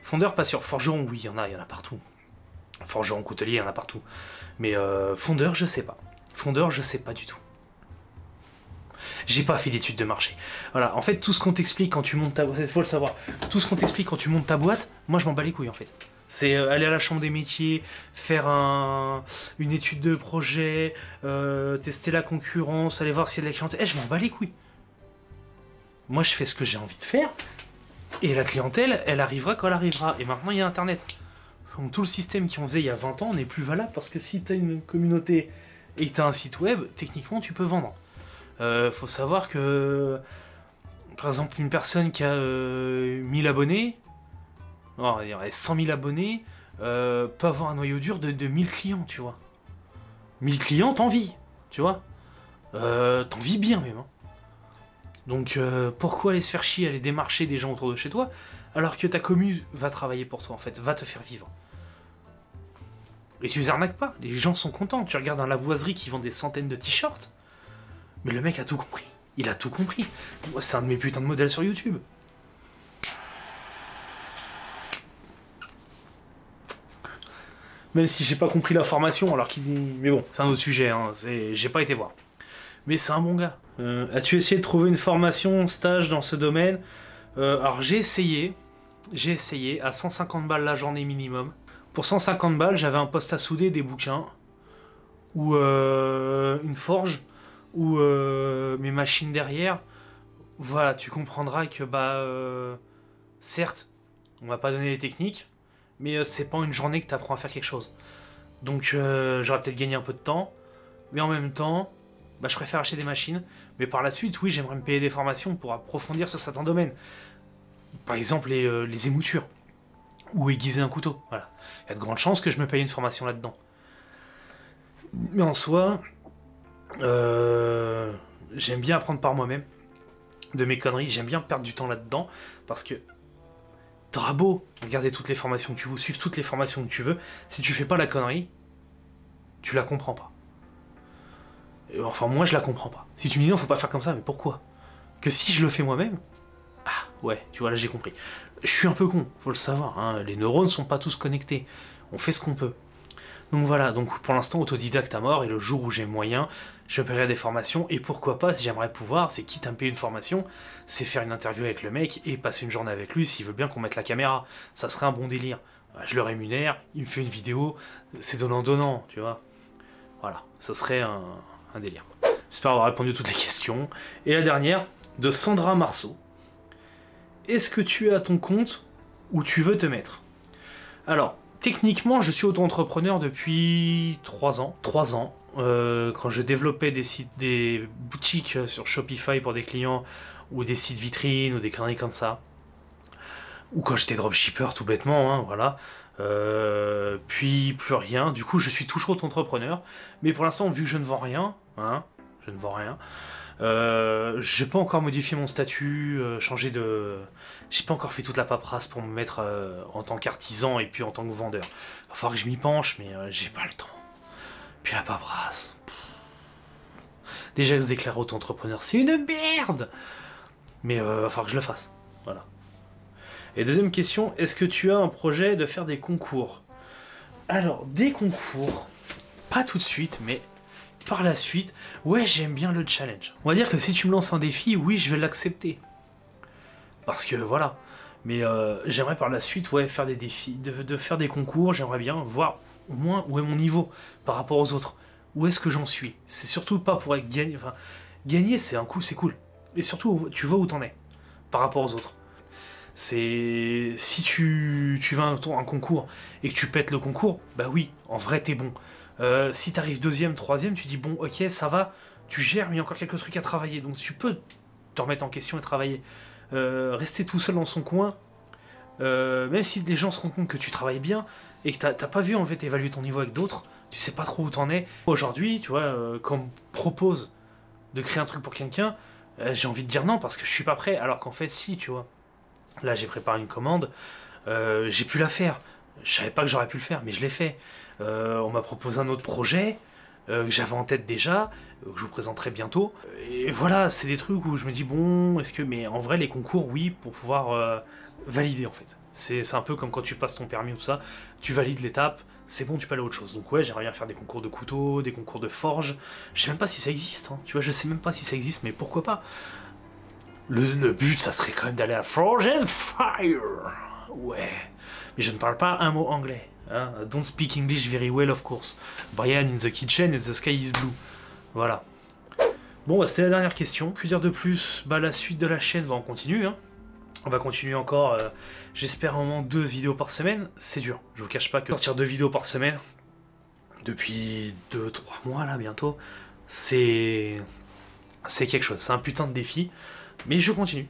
Fondeurs, pas sûr. Forgeron, oui, il y en a partout. Forgeron, coutelier, il y en a partout. Mais fondeur, je sais pas. Fondeur, je sais pas du tout. J'ai pas fait d'études de marché. Voilà, en fait, tout ce qu'on t'explique quand tu montes ta boîte, il faut le savoir, tout ce qu'on t'explique quand tu montes ta boîte, moi je m'en bats les couilles en fait. C'est aller à la chambre des métiers, faire une étude de projet, tester la concurrence, aller voir s'il y a de la clientèle. Je m'en bats les couilles. Moi je fais ce que j'ai envie de faire, et la clientèle, elle arrivera quand elle arrivera. Et maintenant il y a Internet. Donc tout le système qu'on faisait il y a 20 ans n'est plus valable, parce que si tu as une communauté et que tu as un site web, techniquement tu peux vendre. Faut savoir que, par exemple, une personne qui a 1000 abonnés, non, on va dire 100 000 abonnés, peut avoir un noyau dur de 1000 clients, tu vois. 1000 clients, t'en vis, tu vois. T'en vis bien même. Hein. Donc pourquoi aller se faire chier, aller démarcher des gens autour de chez toi, alors que ta commu va travailler pour toi, en fait, va te faire vivre. Et tu les arnaques pas, les gens sont contents. Tu regardes un Lavoiserie qui vend des centaines de t-shirts, mais le mec a tout compris. Il a tout compris. C'est un de mes putains de modèles sur YouTube. Même si j'ai pas compris la formation, alors qu'il dit... Mais bon, c'est un autre sujet, hein. J'ai pas été voir. Mais c'est un bon gars. As-tu essayé de trouver une formation, stage dans ce domaine? Alors j'ai essayé à 150 balles la journée minimum. Pour 150 balles, j'avais un poste à souder, des bouquins, ou une forge, ou mes machines derrière. Voilà, tu comprendras que certes, on va pas donner les techniques, mais c'est pas une journée que tu apprends à faire quelque chose. Donc j'aurais peut-être gagné un peu de temps, mais en même temps, je préfère acheter des machines. Mais par la suite, oui, j'aimerais me payer des formations pour approfondir sur certains domaines. Par exemple, les émoutures, ou aiguiser un couteau. Voilà. Il y a de grandes chances que je me paye une formation là-dedans. Mais en soi, j'aime bien apprendre par moi-même de mes conneries, j'aime bien perdre du temps là-dedans, parce que t'auras beau regarder toutes les formations que tu veux, suivre toutes les formations que tu veux, si tu fais pas la connerie, tu la comprends pas. Enfin, moi je la comprends pas. Si tu me dis non, faut pas faire comme ça, mais pourquoi? Que si je le fais moi-même, ah ouais, tu vois, là j'ai compris. Je suis un peu con, faut le savoir, hein, les neurones sont pas tous connectés, on fait ce qu'on peut. Donc voilà, donc pour l'instant autodidacte à mort, et le jour où j'ai moyen, je paierai des formations, et pourquoi pas, si j'aimerais pouvoir, c'est quitte à me payer une formation, c'est faire une interview avec le mec, et passer une journée avec lui s'il veut bien qu'on mette la caméra, ça serait un bon délire. Je le rémunère, il me fait une vidéo, c'est donnant-donnant, tu vois. Voilà, ça serait un délire. J'espère avoir répondu à toutes les questions. Et la dernière, de Sandra Marceau. Est-ce que tu es à ton compte ou tu veux te mettre? Alors, techniquement, je suis auto-entrepreneur depuis 3 ans. 3 ans. Quand je développais des sites, des boutiques sur Shopify pour des clients, ou des sites vitrines, ou des conneries comme ça. Ou quand j'étais dropshipper, tout bêtement, hein, voilà. Puis plus rien. Du coup, je suis toujours auto-entrepreneur. Mais pour l'instant, vu que je ne vends rien, hein, je ne vends rien. J'ai pas encore modifié mon statut, j'ai pas encore fait toute la paperasse pour me mettre en tant qu'artisan et puis en tant que vendeur. Il va falloir que je m'y penche, mais j'ai pas le temps. Puis la paperasse. Déjà que se déclarer auto-entrepreneur, c'est une merde. Mais il va falloir que je le fasse. Voilà. Et deuxième question, est-ce que tu as un projet de faire des concours? Alors, des concours, pas tout de suite, mais par la suite, ouais, j'aime bien le challenge. On va dire que si tu me lances un défi, oui, je vais l'accepter. Parce que voilà. Mais j'aimerais par la suite, ouais, faire des défis, de faire des concours, j'aimerais bien voir au moins où est mon niveau par rapport aux autres. Où est-ce que j'en suis? C'est surtout pas pour gagner. Enfin, gagner, c'est un coup, c'est cool. Et surtout, tu vois où t'en es par rapport aux autres. C'est si tu vas à un concours et que tu pètes le concours, bah oui, en vrai t'es bon. Si t'arrives deuxième, troisième, tu dis bon ok ça va, tu gères mais il y a encore quelques trucs à travailler, donc tu peux te remettre en question et travailler. rester tout seul dans son coin, même si les gens se rendent compte que tu travailles bien, et que t'as pas vu en fait évaluer ton niveau avec d'autres, tu sais pas trop où t'en es. Aujourd'hui, tu vois, quand on me propose de créer un truc pour quelqu'un, j'ai envie de dire non parce que je suis pas prêt, alors qu'en fait si, tu vois. Là j'ai préparé une commande, j'ai pu la faire, je savais pas que j'aurais pu le faire, mais je l'ai fait. On m'a proposé un autre projet, que j'avais en tête déjà, que je vous présenterai bientôt. Et voilà, c'est des trucs où je me dis, bon, est-ce que... Mais en vrai, les concours, oui, pour pouvoir valider, en fait. C'est un peu comme quand tu passes ton permis ou tout ça, tu valides l'étape, c'est bon, tu peux aller à autre chose. Donc ouais, j'aimerais bien faire des concours de couteau, des concours de forge. Je sais même pas si ça existe, hein. Tu vois, je sais même pas si ça existe, mais pourquoi pas. Le but, ça serait quand même d'aller à Forge and Fire. Ouais. Mais je ne parle pas un mot anglais. Hein. Don't speak English very well, of course. Brian in the kitchen and the sky is blue. Voilà. Bon, bah, c'était la dernière question. Que dire de plus? Bah, la suite de la chaîne, on continue. Hein. On va continuer encore, j'espère, au moins 2 vidéos par semaine. C'est dur. Je vous cache pas que sortir 2 vidéos par semaine, depuis 2-3 mois, là, bientôt, c'est quelque chose. C'est un putain de défi. Mais je continue.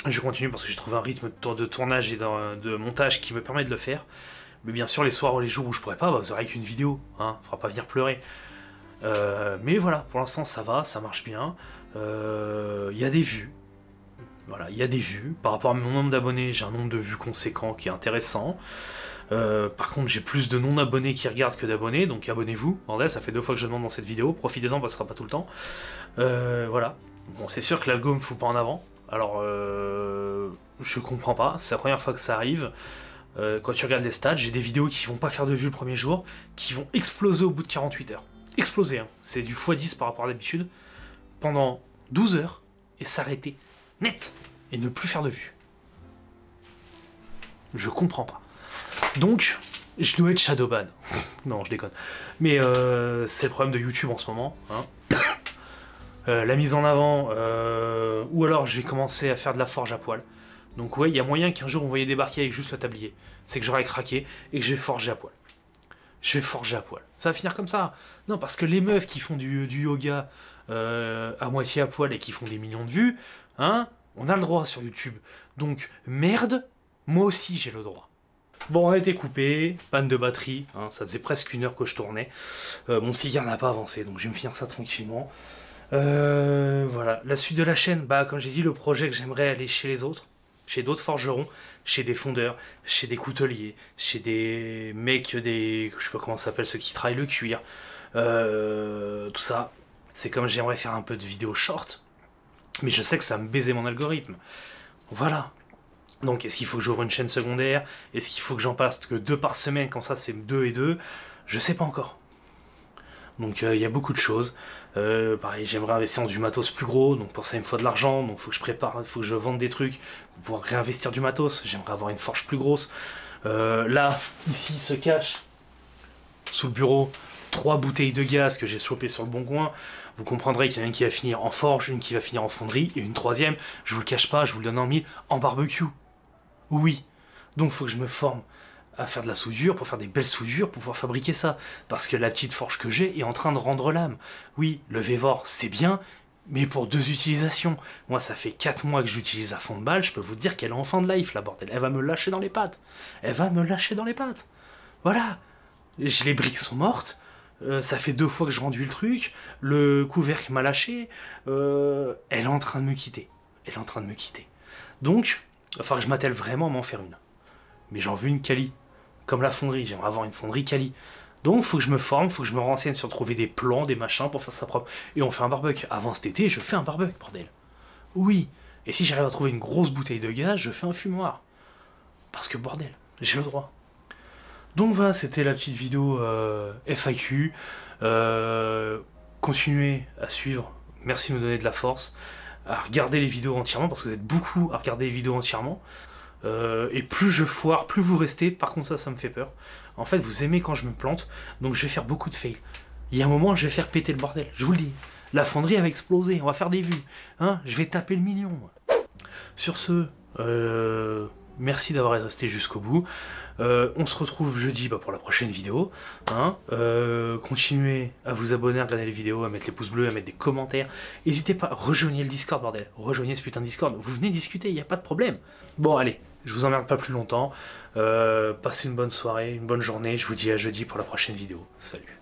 Je continue parce que j'ai trouvé un rythme de tournage et de montage qui me permet de le faire. Mais bien sûr, les soirs ou les jours où je pourrais pas, bah, vous aurez qu'une vidéo. Hein, faudra pas venir pleurer. Mais voilà, pour l'instant, ça va, ça marche bien. Il y a des vues. Voilà, il y a des vues. Par rapport à mon nombre d'abonnés, j'ai un nombre de vues conséquent qui est intéressant. Par contre, j'ai plus de non-abonnés qui regardent que d'abonnés, donc abonnez-vous. Bordel, ça fait 2 fois que je demande dans cette vidéo. Profitez-en parce que ce sera pas tout le temps. Voilà. Bon, c'est sûr que l'algo me fout pas en avant. Alors, je comprends pas. C'est la première fois que ça arrive. Quand tu regardes les stats, j'ai des vidéos qui vont pas faire de vues le premier jour, qui vont exploser au bout de 48 heures. Exploser, hein. C'est du x10 par rapport à d'habitude. Pendant 12 heures, et s'arrêter net. Et ne plus faire de vues. Je comprends pas. Donc, je dois être shadowban. Non, je déconne. Mais c'est le problème de YouTube en ce moment. Hein. La mise en avant, ou alors je vais commencer à faire de la forge à poil. Donc ouais, il y a moyen qu'un jour on voyait débarquer avec juste le tablier. C'est que j'aurais craqué et que je vais forger à poil. Je vais forger à poil. Ça va finir comme ça. Non, parce que les meufs qui font du yoga à moitié à poil et qui font des millions de vues, hein, on a le droit sur YouTube. Donc merde, moi aussi j'ai le droit. Bon, on a été coupé, panne de batterie, hein, ça faisait presque 1 heure que je tournais. Mon cigare n'a pas avancé, donc je vais me finir ça tranquillement. Voilà, la suite de la chaîne, bah comme j'ai dit, le projet que j'aimerais aller chez les autres, chez d'autres forgerons, chez des fondeurs, chez des couteliers, chez des mecs, je sais pas comment ça s'appelle, ceux qui travaillent le cuir, tout ça, c'est comme j'aimerais faire un peu de vidéos short, mais je sais que ça va me baiser mon algorithme. Voilà. Donc est-ce qu'il faut que j'ouvre une chaîne secondaire? Est-ce qu'il faut que j'en passe que 2 par semaine, comme ça c'est 2 et 2? Je sais pas encore. Donc il y a beaucoup de choses. Pareil, j'aimerais investir dans du matos plus gros, donc pour ça il me faut de l'argent, donc il faut que je prépare, il faut que je vende des trucs pour pouvoir réinvestir du matos. J'aimerais avoir une forge plus grosse. Là, ici se cache, sous le bureau, 3 bouteilles de gaz que j'ai chopées sur le bon coin. Vous comprendrez qu'il y en a une qui va finir en forge, une qui va finir en fonderie, et une troisième, je vous le cache pas, je vous le donne en mille, en barbecue. Oui. Donc il faut que je me forme à faire de la soudure, pour faire des belles soudures, pour pouvoir fabriquer ça. Parce que la petite forge que j'ai est en train de rendre l'âme. Oui, le Vévor, c'est bien, mais pour 2 utilisations. Moi, ça fait 4 mois que j'utilise à fond de balle, je peux vous dire qu'elle est en fin de life, la bordel. Elle va me lâcher dans les pattes. Elle va me lâcher dans les pattes. Voilà. Les briques sont mortes. Ça fait 2 fois que je renduis le truc. Le couvercle m'a lâché. Elle est en train de me quitter. Elle est en train de me quitter. Donc, il va falloir que je m'attelle vraiment à m'en faire une. Mais j'en veux une quali. Comme la fonderie, j'aimerais avoir une fonderie quali. Donc faut que je me forme, faut que je me renseigne sur trouver des plans, des machins pour faire ça propre. Et on fait un barbecue. Avant cet été, je fais un barbecue, bordel. Oui. Et si j'arrive à trouver une grosse bouteille de gaz, je fais un fumoir. Parce que bordel, j'ai le droit. Donc voilà, c'était la petite vidéo FAQ. Continuez à suivre. Merci de me donner de la force. À regarder les vidéos entièrement, parce que vous êtes beaucoup à regarder les vidéos entièrement. Et plus je foire, plus vous restez. Par contre ça me fait peur. En fait vous aimez quand je me plante, donc je vais faire beaucoup de fails. Il y a un moment je vais faire péter le bordel, je vous le dis. La fonderie va exploser, on va faire des vues, hein, je vais taper le million. Sur ce, merci d'avoir resté jusqu'au bout. On se retrouve jeudi pour la prochaine vidéo. Hein. Continuez à vous abonner, à regarder les vidéos, à mettre les pouces bleus, à mettre des commentaires. N'hésitez pas, rejoignez le Discord, bordel. Rejoignez ce putain de Discord. Vous venez discuter, il n'y a pas de problème. Bon, allez, je vous emmerde pas plus longtemps. Passez une bonne soirée, une bonne journée. Je vous dis à jeudi pour la prochaine vidéo. Salut.